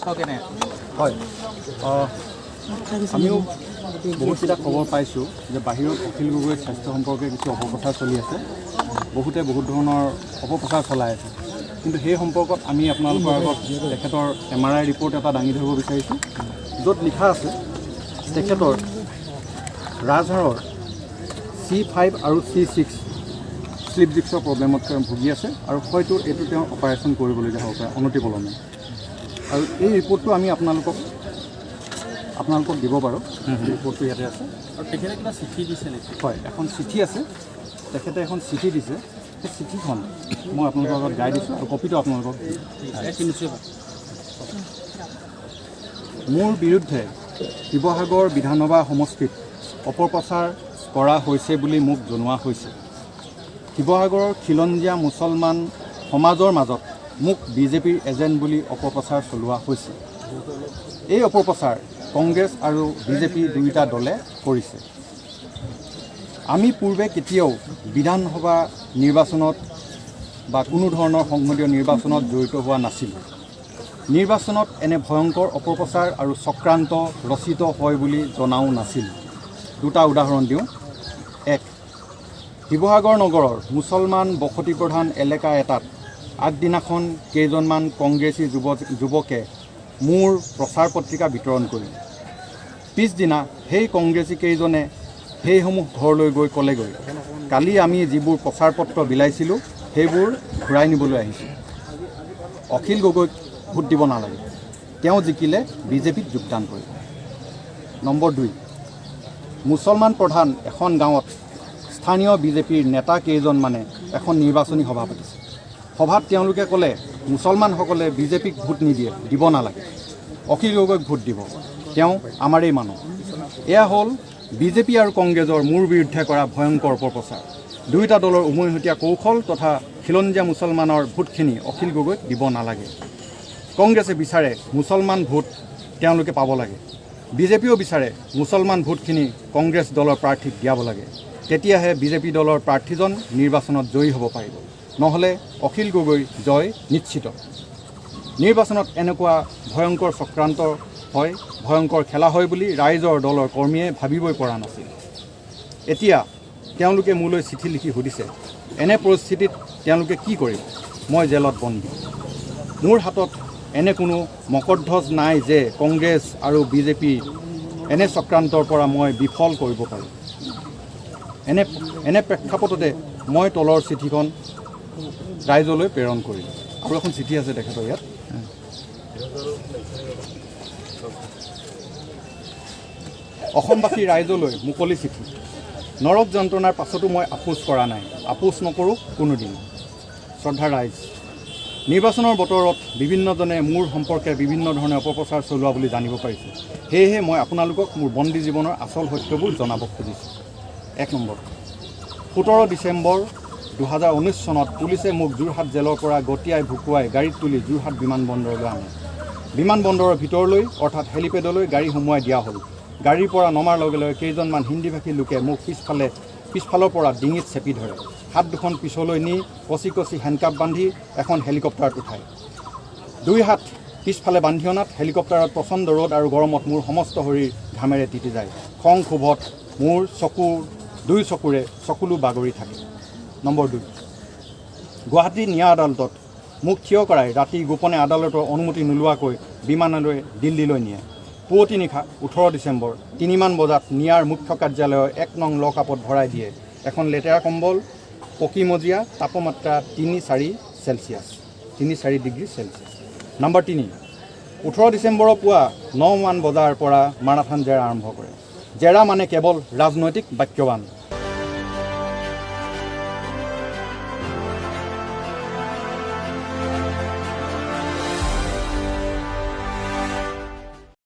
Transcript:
স্বাস্থ্য কেনে হয় আমিও বহুতকেইটা খবৰ পাইছোঁ যে বাহিৰত অখিল গগৈৰ স্বাস্থ্য সম্পৰ্কে কিছু অপপ্ৰচাৰ চলি আছে বহুতে বহুত ধৰণৰ অপপ্ৰচাৰ চলাই আছে কিন্তু সেই সম্পৰ্কত আমি আপোনালোকৰ আগত তেখেতৰ MRI ৰিপৰ্ট এটা দাঙি ধৰিব বিচাৰিছোঁ য'ত লিখা আছে তেখেতৰ ৰাজহাড়ৰ C5 আৰু C6 স্লিপ ডিস্কৰ প্ৰব্লেমত তেওঁ ভুগি আছে আৰু হয়তো এইটো তেওঁ অপাৰেশ্যন কৰিবলগীয়া হ'ব পাৰে অনতিপলমে আৰু এই ৰিপৰ্টটো আমি আপোনালোকক দিব পাৰোঁ ৰিপৰ্টটো ইয়াতে আছে আৰু তেখেতে কিবা চিঠি দিছে নেকি হয় এখন চিঠি আছে তেখেতে এখন চিঠি দিছে সেই চিঠিখন মই আপোনালোকৰ আগত গাই দিছোঁ আৰু কপিটো আপোনালোকক মোৰ বিৰুদ্ধে শিৱসাগৰ বিধানসভা সমষ্টিত অপপ্ৰচাৰ কৰা হৈছে বুলি মোক জনোৱা হৈছে শিৱসাগৰৰ খিলঞ্জীয়া মুছলমান সমাজৰ মাজত মোক বিজেপিৰ এজেণ্ট বুলি অপপ্ৰচাৰ চলোৱা হৈছে এই অপপ্ৰচাৰ কংগ্ৰেছ আৰু বিজেপি দুয়োটা দলে কৰিছে আমি পূৰ্বে কেতিয়াও বিধানসভা নিৰ্বাচনত বা কোনো ধৰণৰ সংসদীয় নিৰ্বাচনত জড়িত হোৱা নাছিলোঁ নিৰ্বাচনত এনে ভয়ংকৰ অপপ্ৰচাৰ আৰু চক্ৰান্ত ৰচিত হয় বুলি জনাও নাছিলোঁ দুটা উদাহৰণ দিওঁ এক শিৱসাগৰ নগৰৰ মুছলমান বসতি প্ৰধান এলেকা এটাত আগদিনাখন কেইজনমান কংগ্ৰেছী যুৱকে মোৰ প্ৰচাৰ পত্ৰিকা বিতৰণ কৰিলে পিছদিনা সেই কংগ্ৰেছী কেইজনে সেইসমূহ ঘৰলৈ গৈ ক'লেগৈ কালি আমি যিবোৰ প্ৰচাৰ পত্ৰ বিলাইছিলোঁ সেইবোৰ ঘূৰাই নিবলৈ আহিছোঁ অখিল গগৈক ভোট দিব নালাগে তেওঁ জিকিলে বিজেপিত যোগদান কৰিব নম্বৰ 2 মুছলমান প্ৰধান এখন গাঁৱত স্থানীয় বিজেপিৰ নেতা কেইজনমানে এখন নিৰ্বাচনী সভা পাতিছে সভাত তেওঁলোকে ক'লে মুছলমানসকলে বিজেপিক ভোট নিদিয়ে দিব নালাগে অখিল গগৈক ভোট দিব তেওঁ আমাৰেই মানুহ এয়া হ'ল বিজেপি আৰু কংগ্ৰেছৰ মোৰ বিৰুদ্ধে কৰা ভয়ংকৰ অপপ্ৰচাৰ দুয়োটা দলৰ উমৈহতীয়া কৌশল তথা খিলঞ্জীয়া মুছলমানৰ ভোটখিনি অখিল গগৈক দিব নালাগে কংগ্ৰেছে বিচাৰে মুছলমান ভোট তেওঁলোকে পাব লাগে বিজেপিও বিচাৰে মুছলমান ভোটখিনি কংগ্ৰেছ দলৰ প্ৰাৰ্থীক দিয়াব লাগে তেতিয়াহে বিজেপি দলৰ প্ৰাৰ্থীজন নিৰ্বাচনত জয়ী হ'ব পাৰিব নহ'লে অখিল গগৈ জয় নিশ্চিত নিৰ্বাচনত এনেকুৱা ভয়ংকৰ চক্ৰান্ত হয় ভয়ংকৰ খেলা হয় বুলি ৰাইজৰ দলৰ কৰ্মীয়ে ভাবিবই পৰা নাছিল এতিয়া তেওঁলোকে মোলৈ চিঠি লিখি সুধিছে এনে পৰিস্থিতিত তেওঁলোকে কি কৰিব মই জেলত বন্দী মোৰ হাতত এনে কোনো মকৰধ্বজ নাই যে কংগ্ৰেছ আৰু বিজেপি এনে চক্ৰান্তৰ পৰা মই বিফল কৰিব পাৰোঁ এনে প্ৰেক্ষাপটতে মই তলৰ চিঠিখন ৰাইজলৈ প্ৰেৰণ কৰিলোঁ আৰু এখন চিঠি আছে তেখেতৰ ইয়াত অসমবাসী ৰাইজলৈ মুকলি চিঠি নৰক যন্ত্ৰণাৰ পাছতো মই আপোচ কৰা নাই আপোচ নকৰোঁ কোনোদিন শ্ৰদ্ধা ৰাইজ নিৰ্বাচনৰ বতৰত বিভিন্নজনে মোৰ সম্পৰ্কে বিভিন্ন ধৰণে অপপ্ৰচাৰ চলোৱা বুলি জানিব পাৰিছোঁ সেয়েহে মই আপোনালোকক মোৰ বন্দী জীৱনৰ আচল সত্যবোৰ জনাব খুজিছোঁ 1 নম্বৰ 17 ডিচেম্বৰ 2019 চনত পুলিচে মোক যোৰহাট জেলৰ পৰা গটিয়াই ভুকুৱাই গাড়ীত তুলি যোৰহাট বিমানবন্দৰলৈ আনে বিমানবন্দৰৰ ভিতৰলৈ অৰ্থাৎ হেলিপেডলৈ গাড়ী সোমোৱাই দিয়া হ'ল গাড়ীৰ পৰা নমাৰ লগে লগে কেইজনমান হিন্দীভাষী লোকে মোক পিছফালৰ পৰা ডিঙিত চেপি ধৰে হাত দুখন পিছলৈ নি কচি হেণ্ডকাপ বান্ধি এখন হেলিকপ্টাৰত উঠায় 2 হাত পিছফালে বান্ধি অনাত হেলিকপ্টাৰত প্ৰচণ্ড ৰ'দ আৰু গৰমত মোৰ সমস্ত শৰীৰ ঘামেৰে তিতি যায় খং ক্ষোভত মোৰ দুই চকুৰে চকুলো বাগৰি থাকে নম্বৰ 2 গুৱাহাটী ন্যায় আদালতত মোক থিয় কৰাই ৰাতি গোপনে আদালতৰ অনুমতি নোলোৱাকৈ বিমানলৈ দিল্লীলৈ নিয়ে পুৱতি নিশা 18 ডিচেম্বৰ 3মান বজাত নিয়াৰ মুখ্য কাৰ্যালয়ৰ 1 নং লকআপত ভৰাই দিয়ে এখন লেতেৰা কম্বল পকিমজীয়া তাপমাত্ৰা 3-4 ডিগ্ৰী চেলচিয়াছ নম্বৰ 3 18 ডিচেম্বৰৰ পুৱা 9মান বজাৰ পৰা মাৰাথান জেৰা আৰম্ভ কৰে জেৰা মানে কেৱল ৰাজনৈতিক বাক্যবান